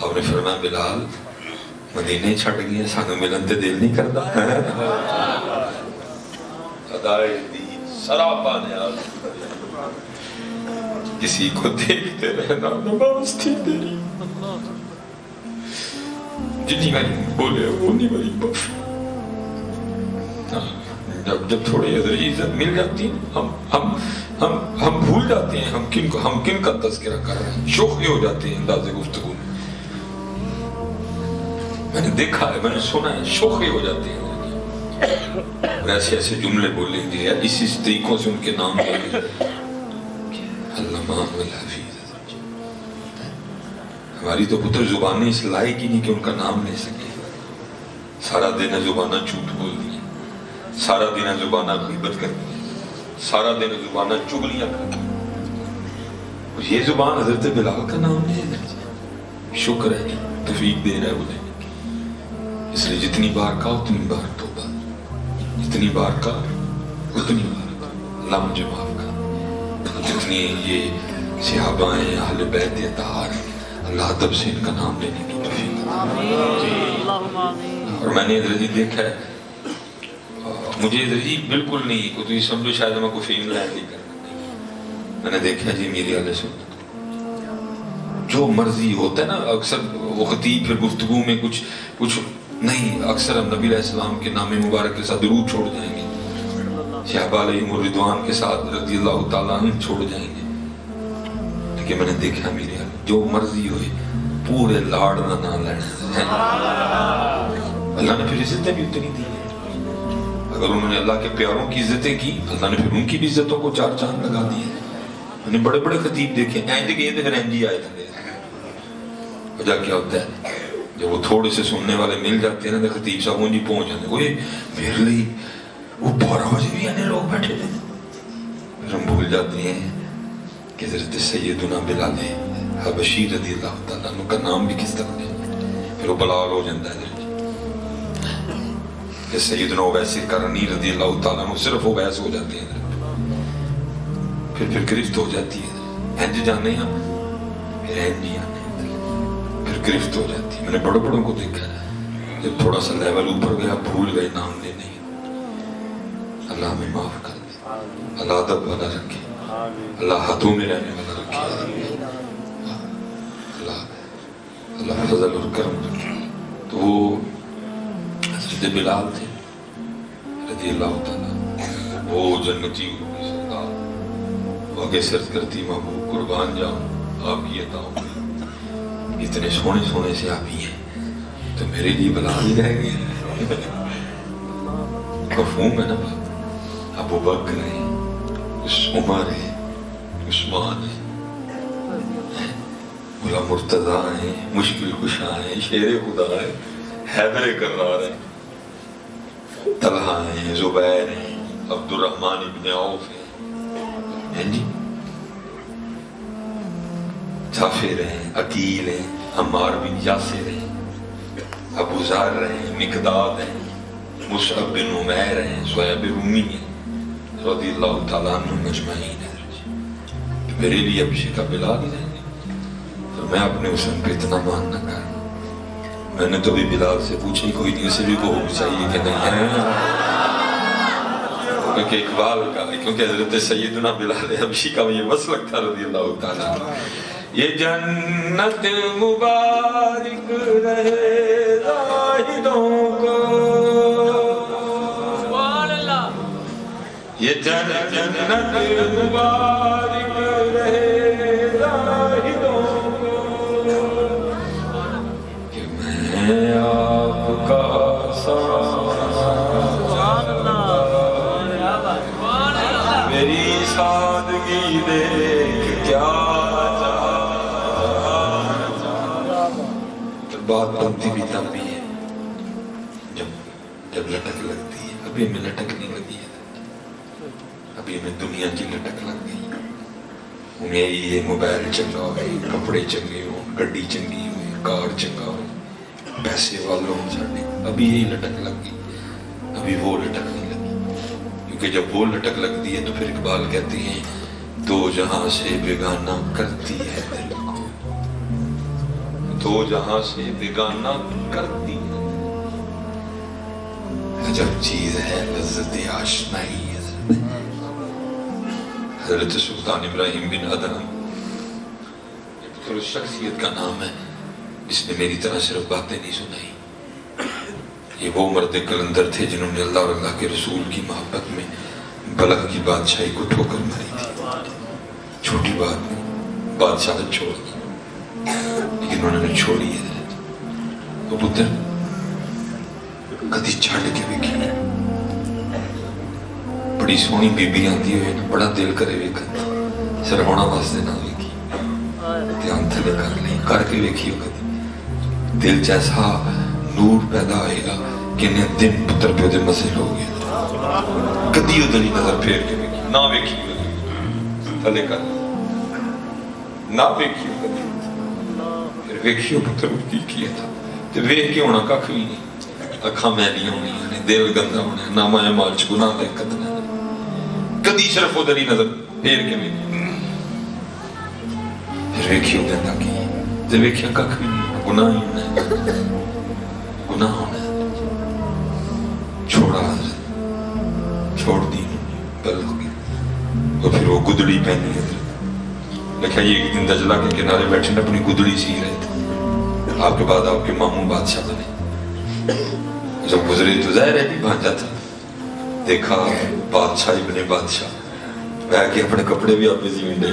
آپ نے فرمایا بلال مدینے چھڑ گئے سانو ملن تے دل نہیں کرتا ادائے دی سراپا نیاز کسی کو دیکھتے رہنا نماز تھی تیری جتنی باری بولے اتنی باری بف جب تھوڑی عزت مل جاتی ہے ہم بھول جاتے ہیں ہم کن کا تذکرہ کر رہے ہیں شوخی ہو جاتے ہیں انداز گفتگو میں نے دیکھا ہے میں نے سنا ہے شوخی ہو جاتے ہیں ایسے ایسے جملے بولیں گے یا اسی طریقوں سے ان کے نام بولیں گے علامہ الحفیظ ہماری تو پتر زبانیں اس لائق ہی نہیں کہ ان کا نام لے سکے سارا دن زبانہ جھوٹ بول دی سارا دن زبانہ غیبت کر دی سارا دن زبانہ چغلیاں کر دی یہ زبان حضرت بلال کا نام نہیں ہے شکر ہے توفیق دے رہا ہے وہ دینے کی اس لیے جتنی بار کہا اتنی بار توبہ جتنی بار کہا اتنی بار اللہ مجھے معاف کر جتنی یہ صحابہ ہیں اہل بیت اطہار ہیں اللہ ادب سے ان کا نام لینے کی توفیق اور میں نے ادھر جی دیکھا ہے مجھے ادھر جی بالکل نہیں کو تو یہ سمجھو شاید میں کوئی فیم لائن نہیں کرنا میں نے دیکھا جی میری اہل سنت جو مرضی ہوتا ہے نا اکثر وہ خطیب پھر گفتگو میں کچھ نہیں اکثر ہم نبی علیہ السلام کے نام مبارک کے ساتھ درود چھوڑ جائیں گے صحابہ علیہم الرضوان کے ساتھ رضی اللہ تعالیٰ عنہ چھوڑ جائیں گے لیکن میں نے دیکھا میرے جو مرضی ہوئے پورے لاڑ نہ لینا اللہ نے پھر عزتیں بھی اتنی دی اگر انہوں نے اللہ کے پیاروں کی عزتیں کی اللہ نے پھر ان کی بھی عزتوں کو چار چاند لگا دیے میں نے بڑے بڑے خطیب دیکھے اینج گئے تھے پھر اینج ہی آئے تھے وجہ کیا ہوتا ہے جب وہ تھوڑے سے سننے والے مل جاتے ہیں نا خطیب صاحب وہ نہیں پہنچ جاتے وہ میرے لیے وہ 12 بجے بھی آنے لوگ بیٹھے تھے پھر ہم بھول جاتے ہیں کہ حضرت سیدنا بلال حبشی رضی اللہ تعالیٰ عنہ کا نام بھی کس طرح ہے پھر وہ بلال ہو جاتا ہے کہ سیدنا اویس کرنی رضی اللہ تعالیٰ عنہ صرف اویس ہو جاتے ہیں پھر گرفت ہو جاتی ہے اینج جانے ہم پھر اینج ہی آنے پھر گرفت ہو جاتی ہے میں نے بڑوں بڑوں کو دیکھا ہے جب تھوڑا سا لیول اوپر گیا بھول گئے نام لینے اللہ ہمیں معاف کر دے اللہ ادب والا رکھے اللہ ہاتھوں میں رہنے والا رکھے اللہ فضل اور کرم رکھے تو وہ حضرت بلال تھے رضی اللہ تعالیٰ وہ جنتی سردار وہ آگے سرد کرتی محبوب قربان جاؤں آپ کی عطاؤں اتنے سونے سونے سے آپ ہی ہیں تو میرے لیے بلال ہی رہ گئے مفہوم ہے نا بات ابو بکر ہے عمر ہے عثمان ہے غلام مرتضیٰ ہیں مشکل کشاں ہیں شیر خدا ہے حیدر کرار ہے طلحہ ہیں زبیر ہیں عبد الرحمن ابن عوف ہیں جی جعفر ہیں عقیل ہیں عمار بن یاسر ہیں ابو ذر ہیں مقداد ہیں مصعب بن عمیر ہیں صہیب رومی ہیں رضی اللہ تعالیٰ عنہ مجمعین ہے میرے لیے ابھی کا بلال ہی رہے تو میں اپنے حسن پہ اتنا مان نہ کر میں نے تو بھی بلال سے پوچھا ہی کوئی نہیں اسے بھی کو چاہیے کہ نہیں ہے کیونکہ اقبال کا کیونکہ حضرت سیدنا بلال حبشی کا یہ مسلک تھا رضی اللہ تعالیٰ عنہ یہ جنت مبارک رہے زاہدوں کو یہ جنت مبارک رہے زاہدوں کو کہ میں آپ کا میری سادگی دیکھ کیا بات بنتی بھی تب بھی ہے جب لٹک لگتی ہے ابھی ہمیں لٹک نہیں لگی ہے ابھی ہمیں دنیا کی لٹک لگ گئی انہیں یہ موبائل چنگا ہوئے کپڑے چنگے ہوں گڈی چنگی ہوئے کار چنگا ہوئے پیسے والوں ساڑھے ابھی یہی لٹک لگ گئی ابھی وہ لٹک نہیں لگی کیونکہ جب وہ لٹک لگتی ہے تو پھر اقبال کہتے ہیں دو جہاں سے بیگانہ کرتی ہے دل کو دو جہاں سے بیگانہ کرتی ہے۔ عجب چیز ہے لذت آشنائی۔ حضرت سلطان ابراہیم بن ادهم یہ شخصیت کا نام ہے جس نے میری طرح صرف باتیں نہیں سنائی۔ یہ وہ مرد کلندر تھے جنہوں نے اللہ اور اللہ کے رسول کی محبت میں بلخ کی بادشاہی کو ٹھوکر ماری تھی۔ چھوٹی بات نہیں، بادشاہت چھوڑ دی، لیکن انہوں نے چھوڑی ہے۔ تو پتر کدی چھڑ کے ویکھی بڑی سونی بی بی آندی ہوئے نا، بڑا دل کرے ویکھن صرف ہونا واسطے نہ ویکھی، دھیان تھلے کر کے ویکھی ہو کدی دل جیسا نور پیدا آئے گا کہ انہیں دن پتر پہ دے مسئل ہو گئے۔ کدی ادھر ہی نظر پھیر کے ویکھی نہ ویکھی تھلے کر نہ ویکھی ہو کدی، پھر ویکھی ہو پتر کی کیا تھا تو ویکھ کے ہونا ککھ بھی نہیں، اکھاں میلی ہونی ہے، دل گندہ ہونا ہے، نامہ مال چ گناہ دے قتل ہے۔ کدی صرف ادھر ہی نظر پھیر کے ویکھی، پھر ویکھی ہو گندہ کی تو ویکھیا ککھ بھی نہیں، گناہ ہی ہونا ہے، گناہ ہونا ہے۔ چھوڑا حضرت، چھوڑ دی بلخ کی، اور پھر وہ گدڑی پہنی حضرت۔ لکھا یہ ایک دن دجلہ کے کنارے بیٹھے اپنی گدڑی سی رہے تھے، آپ کے بعد آپ کے ماموں بادشاہ بنے۔ جب گزرے تو ظاہر ہے بھی بھانجا تھا، دیکھا بادشاہ ابن بادشاہ بہ کے اپنے کپڑے بھی آپ میں زمین دے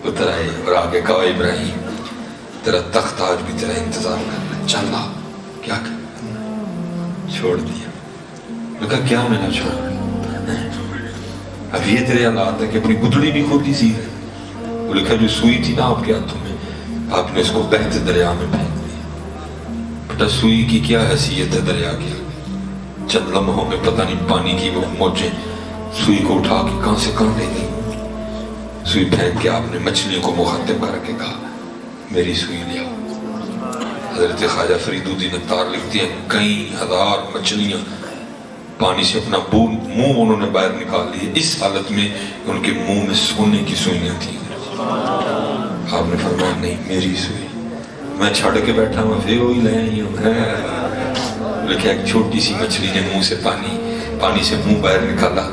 اتر آئے اور آگے کہا ابراہیم تیرا تخت آج بھی تیرا انتظار کرنا، چلا کیا کر چھوڑ دیا۔ لکھا کیا میں نہ چھوڑ، اب یہ تیرے حالات ہے کہ اپنی گدڑی بھی خود ہی سی رہے۔ وہ لکھا جو سوئی تھی نا آپ کے ہاتھوں میں، آپ نے اس کو بہتے دریا میں پھینک دیا۔ بیٹا سوئی کی کیا حیثیت ہے دریا کی، چند لمحوں میں پتہ نہیں پانی کی وہ موجیں سوئی کو اٹھا کے کہاں سے کہاں لے گئی۔ سوئی پھینک کے آپ نے مچھلیوں کو مخاطب کر کے کہا میری سوئی لیا۔ حضرت خواجہ فرید الدین اتار لکھتی ہیں کئی ہزار مچھلیاں پانی سے اپنا منہ انہوں نے باہر نکال لیے، اس حالت میں ان کے منہ میں سونے کی سوئیاں تھیں۔ آپ نے فرمایا نہیں میری سوئی، میں چھڑ کے بیٹھا ہوں پھر وہی لے آئی ہوں۔ لیکن ایک چھوٹی سی مچھلی نے منہ سے پانی سے منہ باہر نکالا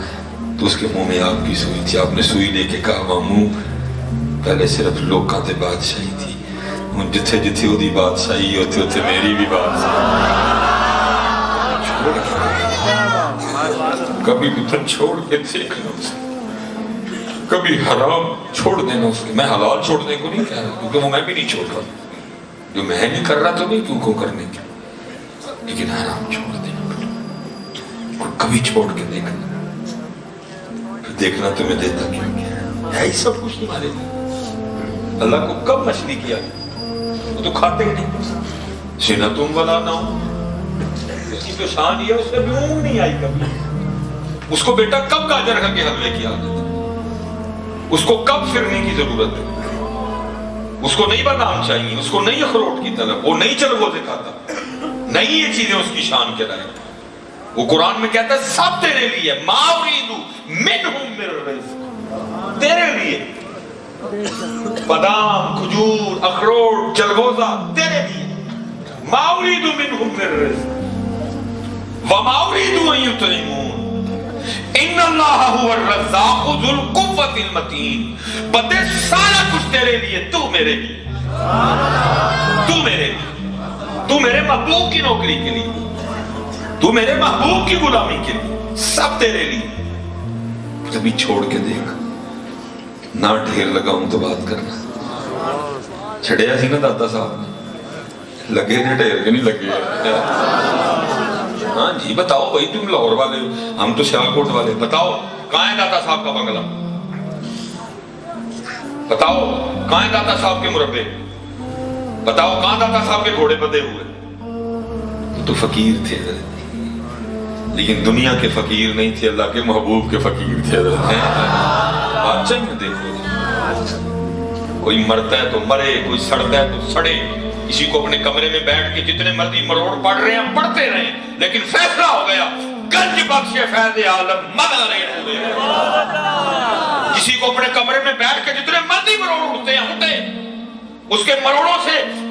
تو اس کے منہ میں آپ کی سوئی تھی۔ آپ نے سوئی لے کے کہا ماموں پہلے صرف لوکاں تے بادشاہی تھی، ہوں جتھے جتھے وہ دی بادشاہی ہوتے ہوتے میری بھی بادشاہی۔ کبھی پتھر چھوڑ کے دیکھنا اسے، کبھی حرام چھوڑ دینا اس کے۔ میں حلال چھوڑنے کو نہیں کہہ رہا کیونکہ وہ میں بھی نہیں چھوڑ رہا، جو میں نہیں کر رہا تو نہیں کیوں کو کرنے کی، لیکن حرام چھوڑ دینا اور کبھی چھوڑ کے دیکھنا، پھر دیکھنا تمہیں دیتا کیوں کیا ہے ہی سب کچھ تمہارے لیے۔ اللہ کو کب مچھلی کیا وہ تو کھاتے ہی نہیں، سینا تم والا نہ ہو، اس کی تو شان یہ اس سے بھی اونگ نہیں آئی کبھی۔ اس کو بیٹا کب گاجر کھا کے حلوے کی عادت ہے، اس کو کب فرنے کی ضرورت ہے، اس کو نہیں بادام چاہیے، اس کو نہیں اخروٹ کی طلب، وہ نہیں چرگوزے کھاتا، نہیں یہ چیزیں اس کی شان کے لائق۔ وہ قرآن میں کہتا ہے سب تیرے لیے، ما اریدو منہم من رزق، تیرے لیے بادام کھجور اخروٹ چرگوزہ تیرے لیے، ما اریدو منہم من رزق وما اریدو ان یطعمون ان اللہ هو الرزاق ذو القوة المتین۔ بندے سارا کچھ تیرے لیے، تو میرے لیے، تو میرے لیے، تو میرے محبوب کی نوکری کے لیے، تو میرے محبوب کی غلامی کے لیے، سب تیرے لیے۔ کبھی چھوڑ کے دیکھ، نہ ڈھیر لگاؤں تو بات کرنا۔ چھڑیا سی نا داتا صاحب نے، لگے نے ڈھیر کے نہیں لگے۔ ہاں جی بتاؤ بھائی تم لاہور والے ہو، ہم تو سیالکوٹ والے، بتاؤ کہاں ہے داتا صاحب کا بنگلہ، بتاؤ کہاں ہے داتا صاحب کے مربے، بتاؤ کہاں داتا صاحب کے گھوڑے بدے ہوئے۔ تو فقیر تھے لیکن دنیا کے فقیر نہیں تھے، اللہ کے محبوب کے فقیر تھے۔ بادشاہ میں دیکھو کوئی مرتا ہے تو مرے، کوئی سڑتا ہے تو سڑے، کسی کو اپنے کمرے میں بیٹھ کے جتنے مرضی مروڑ پڑھ رہے ہیں پڑھتے رہیں، لیکن فیصلہ ہو گیا گنج بخش فیض عالم مغرے ہوئے۔ کسی کو اپنے کمرے میں بیٹھ کے جتنے مرضی مروڑ اٹھتے ہیں اٹھتے، اس کے مروڑوں سے